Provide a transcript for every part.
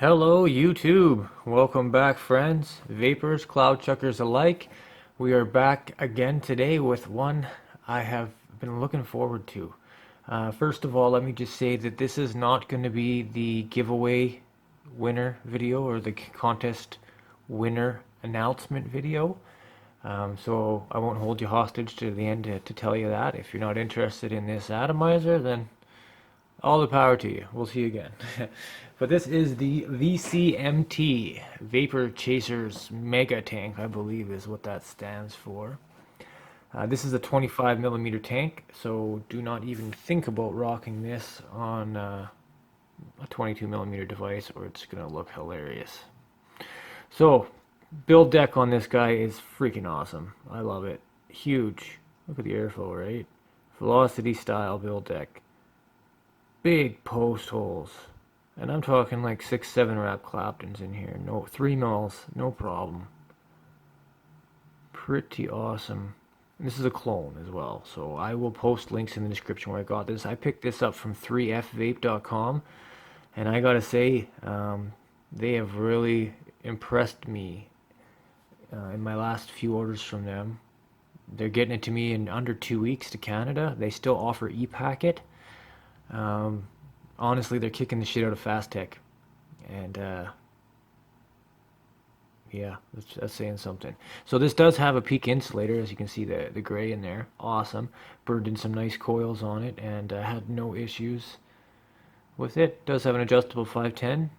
Hello YouTube, welcome back friends, vapors, cloud chuckers alike. We are back again today with one I have been looking forward to. First of all, let me just say that this is not going to be the giveaway winner video or the contest winner announcement video. So I won't hold you hostage to the end to tell you that. If you're not interested in this atomizer, then all the power to you. We'll see you again. But this is the VCMT Vapor Chasers Mega Tank, I believe is what that stands for. This is a 25mm tank, so do not even think about rocking this on a 22mm device or it's going to look hilarious. So, build deck on this guy is freaking awesome. I love it. Huge. Look at the airflow, right? Velocity style build deck. Big post holes. And I'm talking like 6-7 wrap Claptons in here. No, 3 mils, no problem. Pretty awesome. And this is a clone as well, so I will post links in the description where I got this. I picked this up from 3fvape.com, and I gotta say, they have really impressed me in my last few orders from them. They're getting it to me in under 2 weeks to Canada. They still offer e-packet. Honestly, they're kicking the shit out of Fast Tech, and yeah, that's saying something. So this does have a peak insulator, as you can see the gray in there. Awesome. Burned in some nice coils on it, and had no issues with it. Does have an adjustable 510.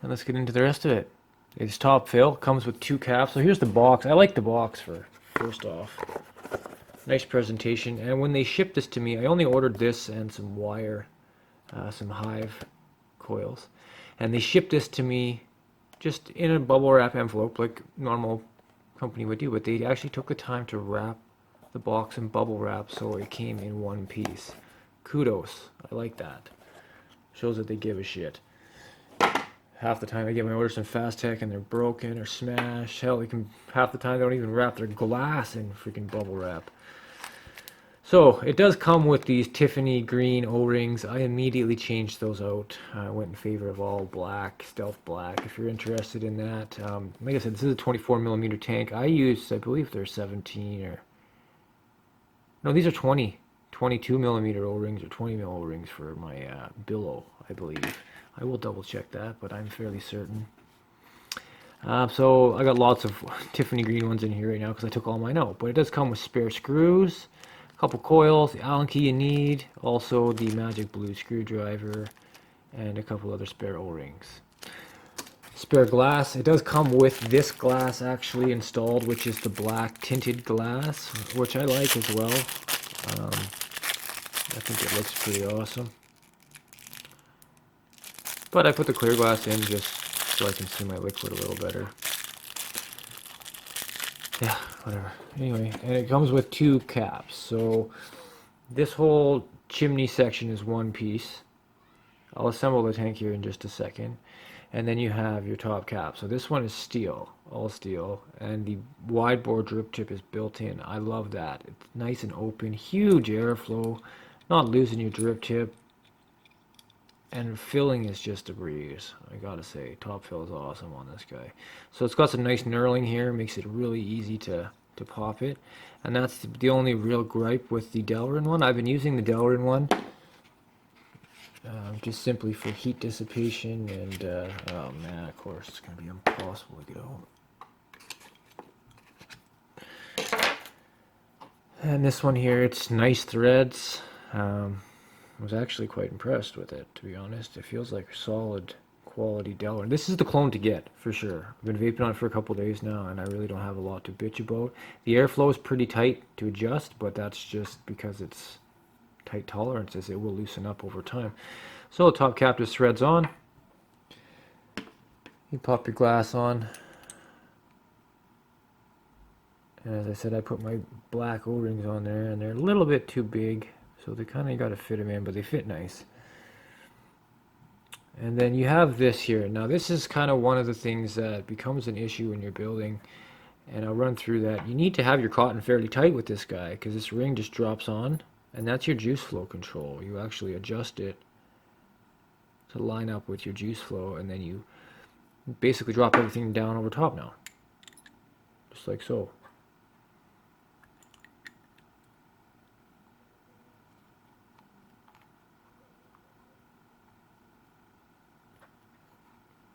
And let's get into the rest of it. It's top fill, comes with 2 caps. So here's the box. I like the box for first off. Nice presentation, and when they shipped this to me, I only ordered this and some wire, some Hive coils, and they shipped this to me just in a bubble wrap envelope like normal company would do, but they actually took the time to wrap the box in bubble wrap so it came in one piece. Kudos, I like that. Shows that they give a shit. Half the time I get my orders from Fast Tech and they're broken or smashed. Hell, half the time they don't even wrap their glass in freaking bubble wrap. So it does come with these Tiffany green O-rings. I immediately changed those out. I went in favor of all black, stealth black, if you're interested in that. Like I said, this is a 24mm tank. I believe they're 17 or... No, these are 22mm O-rings or 20mm O-rings for my billow, I believe. I will double check that, but I'm fairly certain. So I got lots of Tiffany green ones in here right now because I took all mine out. But it does come with spare screws, a couple coils, the Allen key you need, also the magic blue screwdriver, and a couple other spare O-rings. Spare glass. It does come with this glass actually installed, which is the black tinted glass, which I like as well. I think it looks pretty awesome. But I put the clear glass in just so I can see my liquid a little better. Yeah, whatever. Anyway, and it comes with 2 caps. So this whole chimney section is one piece. I'll assemble the tank here in just a second. And then you have your top cap. So this one is steel, all steel. And the wide bore drip tip is built in. I love that. It's nice and open, huge airflow, not losing your drip tip. And filling is just a breeze, I gotta say. Top fill is awesome on this guy. So it's got some nice knurling here, makes it really easy to pop it. And that's the only real gripe with the Delrin one. I've been using the Delrin one just simply for heat dissipation and, oh man, of course, it's gonna be impossible to get out. And this one here, it's nice threads. I was actually quite impressed with it, to be honest. It feels like solid quality Delrin. This is the clone to get, for sure. I've been vaping on it for a couple days now, and I really don't have a lot to bitch about. The airflow is pretty tight to adjust, but that's just because it's tight tolerances. It will loosen up over time. So the top cap just threads on. You pop your glass on. And as I said, I put my black O-rings on there, and they're a little bit too big. So they kind of got to fit them in, but they fit nice. And then you have this here. Now this is kind of one of the things that becomes an issue when you're building. And I'll run through that. You need to have your cotton fairly tight with this guy because this ring just drops on. And that's your juice flow control. You actually adjust it to line up with your juice flow, and then you basically drop everything down over top now, just like so.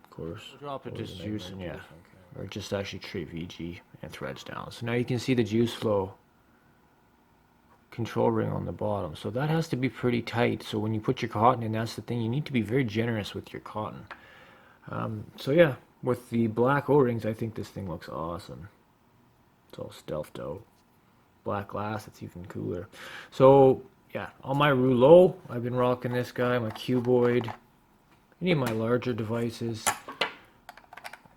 Of course, drop it just juice and yeah, or just actually straight VG and threads down. So now you can see the juice flow control ring on the bottom. So that has to be pretty tight. So when you put your cotton in, that's the thing. You need to be very generous with your cotton. So yeah, with the black O-rings, I think this thing looks awesome. It's all stealthed out. Black glass, it's even cooler. So yeah, on my rouleau, I've been rocking this guy, my cuboid, any of my larger devices,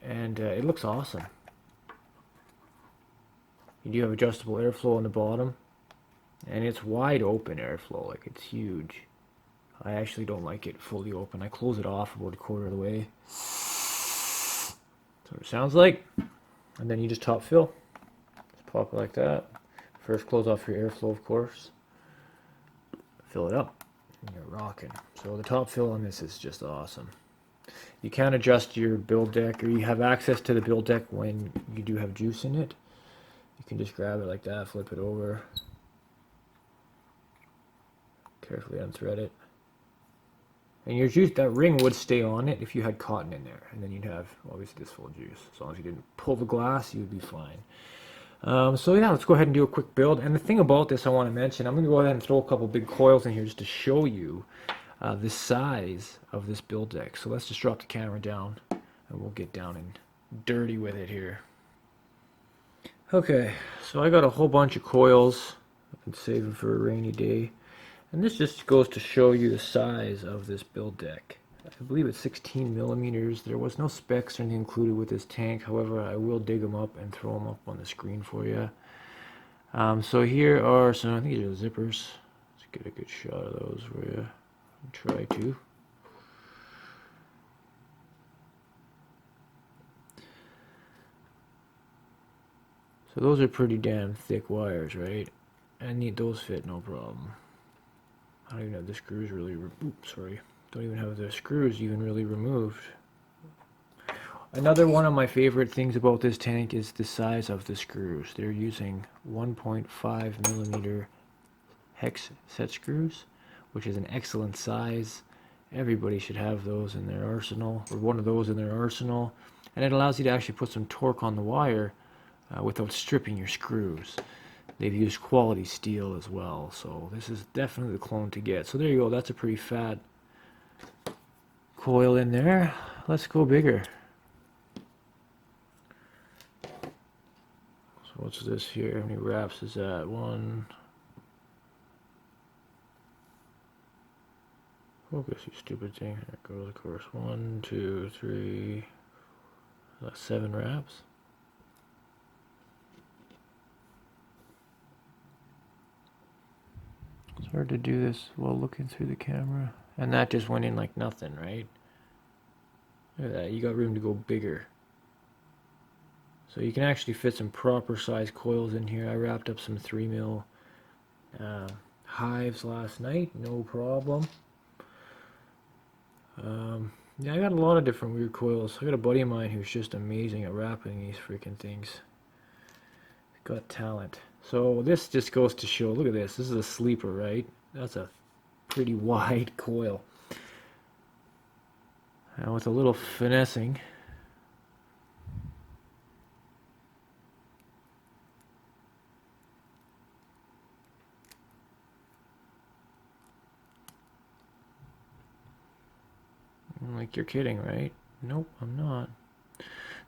and it looks awesome. You do have adjustable airflow on the bottom, and it's wide open airflow, like it's huge. I actually don't like it fully open. I close it off about a quarter of the way. That's what it sounds like. And then you just top fill. Just pop it like that. First close off your airflow, of course. Fill it up, and you're rocking. So the top fill on this is just awesome. You can adjust your build deck, or you have access to the build deck when you do have juice in it. You can just grab it like that, flip it over. Carefully unthread it. And your juice, that ring would stay on it if you had cotton in there. And then you'd have, obviously, this full juice. As long as you didn't pull the glass, you'd be fine. So yeah, let's go ahead and do a quick build. And the thing about this I want to mention, I'm going to go ahead and throw a couple big coils in here just to show you the size of this build deck. So let's just drop the camera down and we'll get down and dirty with it here. Okay, so I got a whole bunch of coils. I've been saving for a rainy day. And this just goes to show you the size of this build deck. I believe it's 16 millimeters. There was no specs or anything included with this tank. However, I will dig them up and throw them up on the screen for you. So here are some, I think these are zippers. Let's get a good shot of those for you. Try to. So those are pretty damn thick wires, right? And those fit no problem. I don't even have the screws really, don't even have the screws even really removed. Another one of my favorite things about this tank is the size of the screws. They're using 1.5 millimeter hex set screws, which is an excellent size. Everybody should have those in their arsenal, or one of those in their arsenal. And it allows you to actually put some torque on the wire without stripping your screws. They've used quality steel as well, so this is definitely the clone to get. So there you go, that's a pretty fat coil in there. Let's go bigger. So what's this here? How many wraps is that? One. Focus, you stupid thing. There it goes, of course. 1, 2, 3. That's 7 wraps. It's hard to do this while looking through the camera. And that just went in like nothing, right? Look at that, you got room to go bigger. So you can actually fit some proper size coils in here. I wrapped up some 3mm hives last night, no problem. Yeah, I got a lot of different weird coils. I got a buddy of mine who's just amazing at wrapping these freaking things. Got talent. So this just goes to show, look at this. This is a sleeper, right? That's a pretty wide coil. And with a little finessing, like you're kidding, right? Nope, I'm not.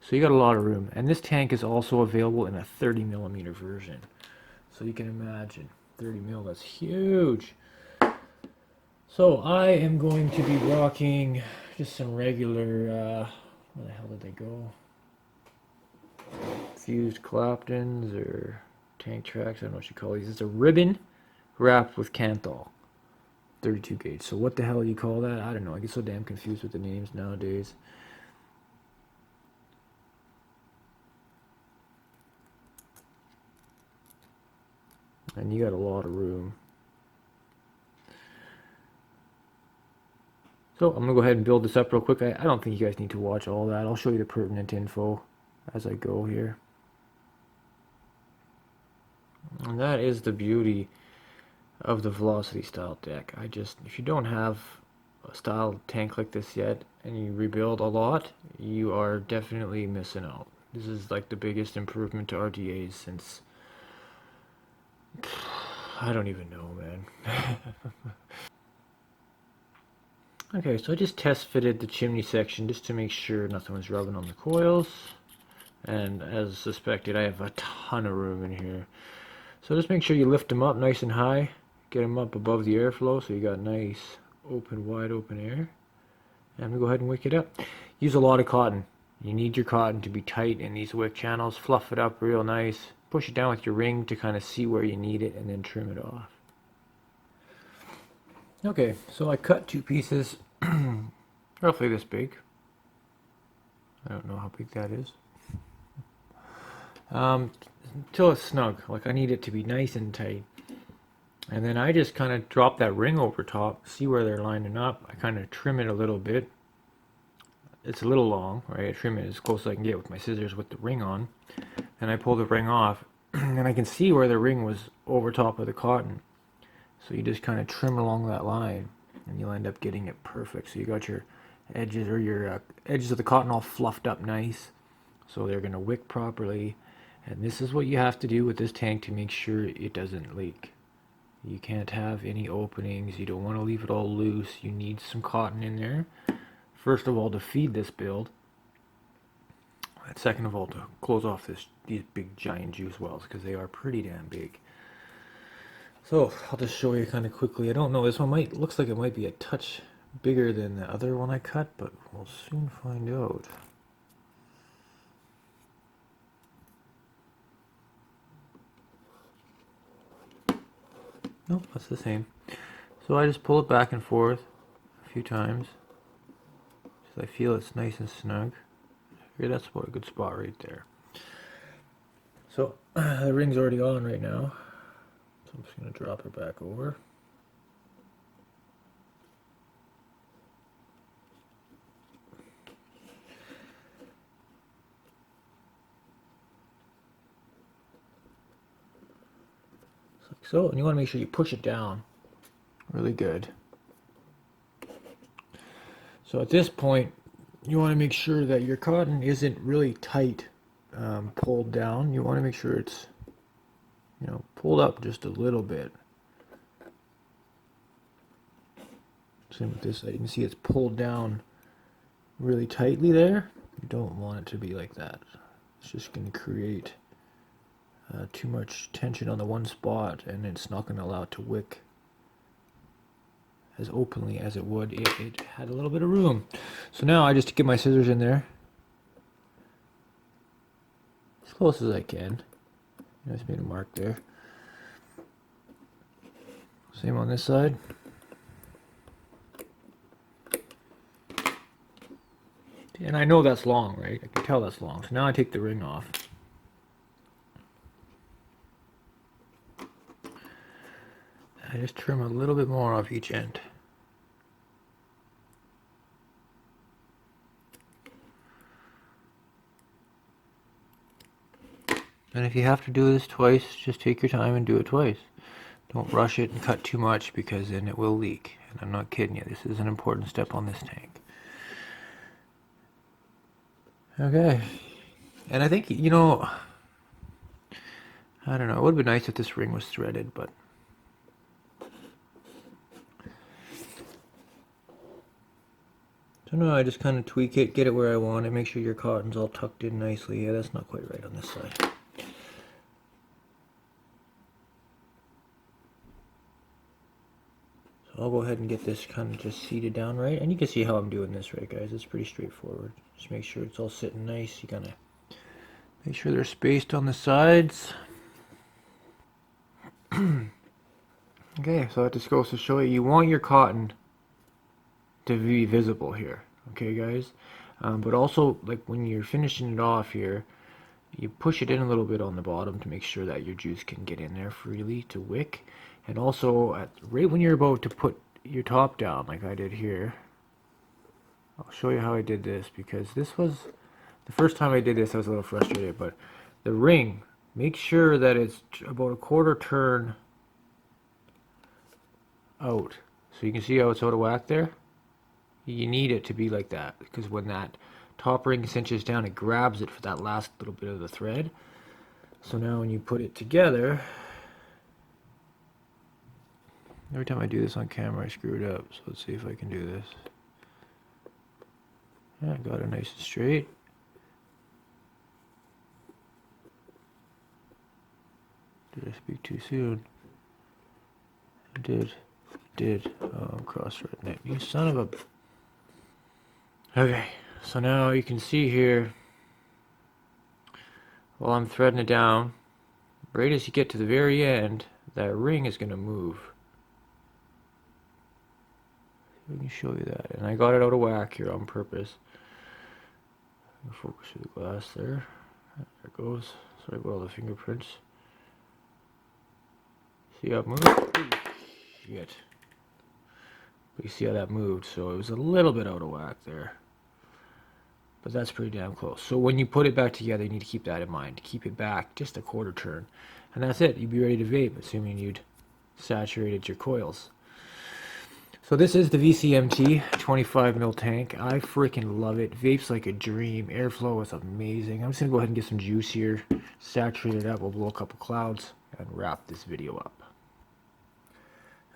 So you got a lot of room. And this tank is also available in a 30 millimeter version. So you can imagine, 30 mil, that's huge. So I am going to be rocking just some regular, where the hell did they go? Fused Claptons or tank tracks, I don't know what you call these. It's a ribbon wrapped with Kanthal. 32 gauge. So what the hell do you call that? I don't know. I get so damn confused with the names nowadays. And you got a lot of room. So I'm gonna go ahead and build this up real quick. I don't think you guys need to watch all that. I'll show you the pertinent info as I go here. And that is the beauty of the velocity style deck. If you don't have a style tank like this yet and you rebuild a lot, you are definitely missing out. This is like the biggest improvement to RTAs since I don't even know, man. Okay, so I just test fitted the chimney section just to make sure nothing was rubbing on the coils. And as suspected, I have a ton of room in here. So just make sure you lift them up nice and high. Get them up above the airflow so you got nice, open, wide open air. And we go ahead and wick it up. Use a lot of cotton. You need your cotton to be tight in these wick channels. Fluff it up real nice. Push it down with your ring to kind of see where you need it and then trim it off. Okay, so I cut two pieces roughly this big. I don't know how big that is. Until it's snug. Like I need it to be nice and tight. And then I just kind of drop that ring over top, see where they're lining up. I kind of trim it a little bit. It's a little long, right? I trim it as close as I can get with my scissors with the ring on. And I pull the ring off, and I can see where the ring was over top of the cotton. So you just kind of trim along that line, and you'll end up getting it perfect. So you got your edges or your edges of the cotton all fluffed up nice, so they're going to wick properly. And this is what you have to do with this tank to make sure it doesn't leak. You can't have any openings. You don't want to leave it all loose. You need some cotton in there. First of all, to feed this build. And second of all, to close off these big giant juice wells, because they are pretty damn big. So I'll just show you kind of quickly. I don't know, this one looks like it might be a touch bigger than the other one I cut, but we'll soon find out. Nope, that's the same. So I just pull it back and forth a few times so I feel it's nice and snug. Okay, that's about a good spot right there. So the ring's already on right now. So I'm just going to drop her back over. Like so, and you want to make sure you push it down really good. So at this point, you want to make sure that your cotton isn't really tight pulled down. You want to make sure it's, pulled up just a little bit. Same with this side. You can see it's pulled down really tightly there. You don't want it to be like that. It's just going to create too much tension on the one spot, and it's not going to allow it to wick as openly as it would if it had a little bit of room. So now I just get my scissors in there as close as I can. I just made a mark there. Same on this side. And I know that's long, right? I can tell that's long. So now I take the ring off. I just trim a little bit more off each end. And if you have to do this twice, just take your time and do it twice. Don't rush it and cut too much, because then it will leak. And I'm not kidding you, this is an important step on this tank. Okay. And I think, I don't know, it would be nice if this ring was threaded, but so now I just kind of tweak it, get it where I want it, make sure your cotton's all tucked in nicely. Yeah, that's not quite right on this side. So I'll go ahead and get this kind of just seated down right. And you can see how I'm doing this, right, guys? It's pretty straightforward. Just make sure it's all sitting nice. You gotta make sure they're spaced on the sides. Okay, so that just goes to show you want your cotton to be visible here. Okay, guys? But also, like when you're finishing it off here, you push it in a little bit on the bottom to make sure that your juice can get in there freely to wick. And also, right when you're about to put your top down, like I did here, I'll show you how I did this, because this was the first time I did this. I was a little frustrated, but the ring, make sure that it's about a quarter turn out. So you can see how it's out of whack there. You need it to be like that, because when that top ring cinches down, it grabs it for that last little bit of the thread. So now when you put it together, every time I do this on camera I screw it up, so let's see if I can do this. Yeah, I got it nice and straight. Did I speak too soon? I did. Oh, I'm cross-threading it. You son of a... Okay, so now you can see here, while I'm threading it down, right as you get to the very end, that ring is going to move. Let me show you that. And I got it out of whack here on purpose. Focus through the glass there. There it goes. Sorry about all the fingerprints. See how it moved? Shit. But you see how that moved, so it was a little bit out of whack there. But that's pretty damn close. So when you put it back together, you need to keep that in mind. Keep it back just a quarter turn. And that's it. You'd be ready to vape, assuming you'd saturated your coils. So this is the VCMT 25mm tank. I freaking love it. Vape's like a dream. Airflow is amazing. I'm just going to go ahead and get some juice here. Saturate it up. We'll blow a couple clouds and wrap this video up.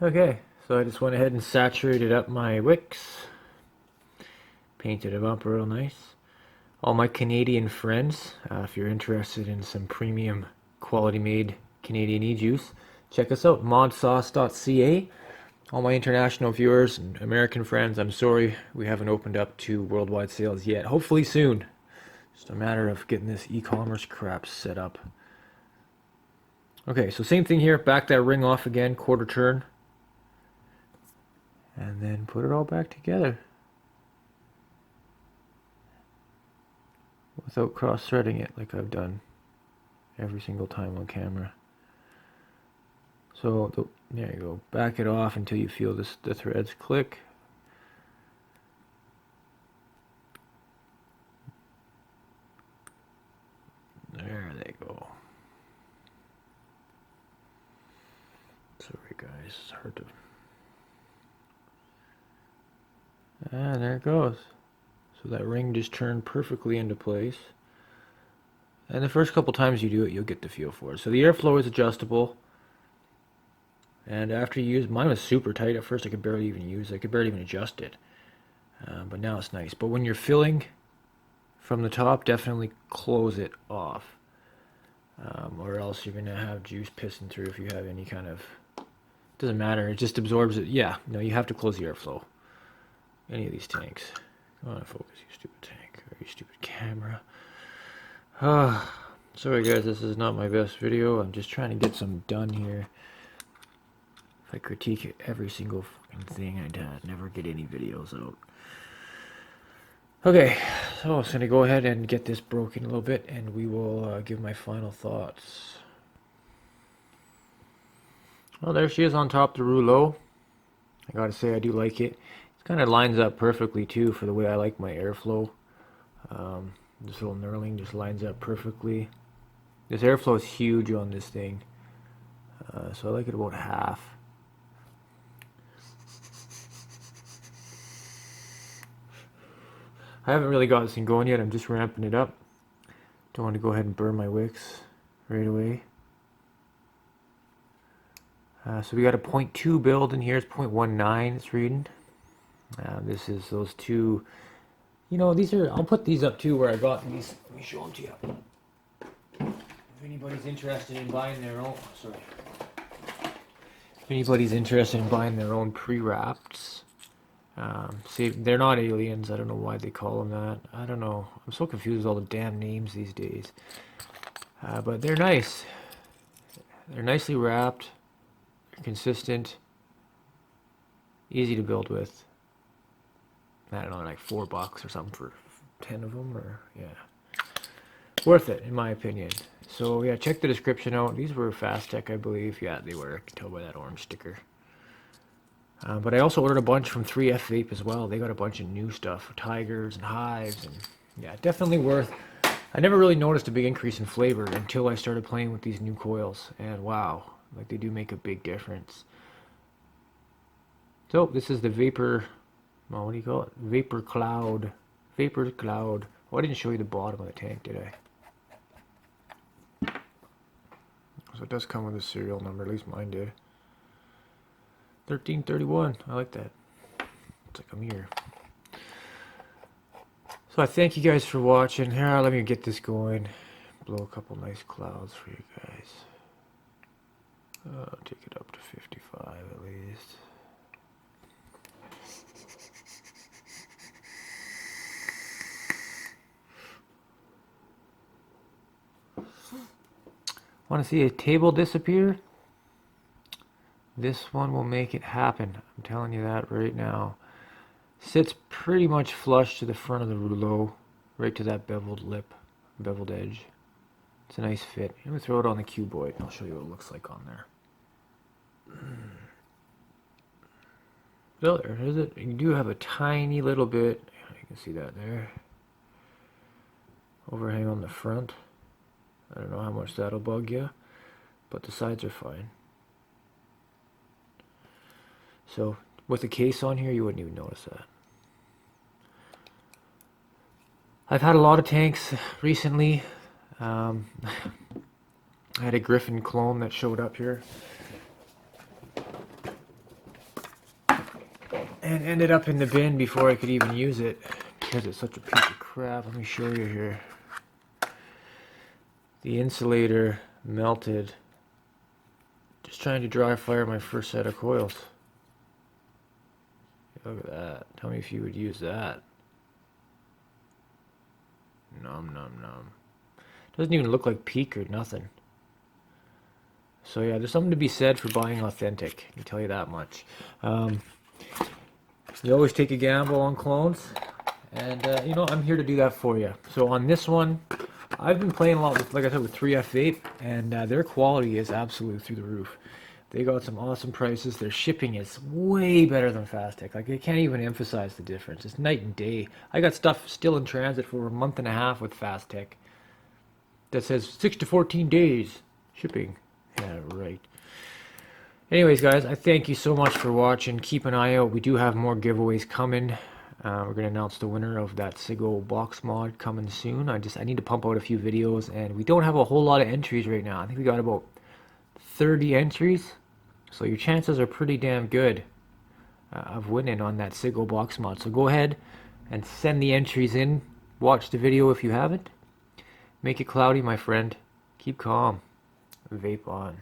Okay, so I just went ahead and saturated up my wicks. Painted them up real nice. All my Canadian friends, if you're interested in some premium quality made Canadian e-juice, check us out, modsauce.ca. All my international viewers and American friends, I'm sorry we haven't opened up to worldwide sales yet. Hopefully soon. Just a matter of getting this e-commerce crap set up. Okay, so same thing here. Back that ring off again, quarter turn. And then put it all back together. Without cross-threading it like I've done every single time on camera. So there you go. Back it off until you feel the threads click. There they go. Sorry guys, it's hard to... And there it goes. So that ring just turned perfectly into place. And the first couple times you do it, you'll get the feel for it. So the airflow is adjustable. And after you use, mine was super tight at first. I could barely even use it. I could barely even adjust it. But now it's nice. But when you're filling from the top, definitely close it off. Or else you're going to have juice pissing through if you have any kind of... Doesn't matter. It just absorbs it. Yeah, no, you have to close the airflow. Any of these tanks. Come on, focus, you stupid tank. Or you stupid camera. Sorry guys, this is not my best video. I'm just trying to get some done here. If I critique every single fucking thing, I'd never get any videos out. Okay, so I'm just going to go ahead and get this broken a little bit, and we will give my final thoughts. Well, there she is on top of the rouleau. I gotta say, I do like it. It kind of lines up perfectly, too, for the way I like my airflow. This little knurling just lines up perfectly. This airflow is huge on this thing. So I like it about half. I haven't really got this thing going yet. I'm just ramping it up. Don't want to go ahead and burn my wicks right away. So we got a 0.2 build in here. It's 0.19 it's reading. This is those two. You know, these are, I'll put these up too where I got these. Let me show them to you. If anybody's interested in buying their own, sorry. If anybody's interested in buying their own pre-wrapped, see, they're not aliens. I don't know why they call them that. I don't know. I'm so confused with all the damn names these days. But they're nice. They're nicely wrapped. They're consistent. Easy to build with. I don't know, like $4 or something for 10 of them, or yeah, worth it in my opinion. So yeah, check the description out. These were Fast Tech, I believe. Yeah, they were. I can tell by that orange sticker. But I also ordered a bunch from 3F Vape as well. They got a bunch of new stuff for Tigers and Hives, and yeah, definitely worth. I never really noticed a big increase in flavor until I started playing with these new coils, and wow, like they do make a big difference. So this is the Vapor, well, what do you call it? Vapor Cloud, Vaporz Cloud. Oh, I didn't show you the bottom of the tank, did I? So it does come with a serial number, at least mine did. 1331, I like that. It's like a mirror. So I thank you guys for watching. Here, let me get this going. Blow a couple nice clouds for you guys. I'll take it up to 55 at least. Want to see a table disappear? This one will make it happen. I'm telling you that right now. Sits pretty much flush to the front of the rouleau, right to that beveled lip, beveled edge. It's a nice fit. I'm going to throw it on the cuboid and I'll show you what it looks like on there. So there is it. You do have a tiny little bit, you can see that there, overhang on the front. I don't know how much that'll bug you, but the sides are fine. So with the case on here, you wouldn't even notice that. I've had a lot of tanks recently. I had a Griffin clone that showed up here and ended up in the bin before I could even use it because it's such a piece of crap. Let me show you here. The insulator melted just trying to dry fire my first set of coils. Look at that. Tell me if you would use that. Nom nom nom. Doesn't even look like peak or nothing. So yeah, there's something to be said for buying authentic. I can tell you that much. You always take a gamble on clones, and you know, I'm here to do that for you. So on this one, I've been playing a lot with, like I said, with 3F Vape, and their quality is absolutely through the roof. They got some awesome prices. Their shipping is way better than Fastech. Like, I can't even emphasize the difference. It's night and day. I got stuff still in transit for a month and a half with Fastech that says 6 to 14 days shipping. Yeah, right. Anyways, guys, I thank you so much for watching. Keep an eye out. We do have more giveaways coming. We're going to announce the winner of that Sigo box mod coming soon. I need to pump out a few videos, and we don't have a whole lot of entries right now. I think we got about 30 entries, so your chances are pretty damn good of winning on that Sigo box mod. So go ahead and send the entries in. Watch the video if you haven't. Make it cloudy, my friend. Keep calm. Vape on.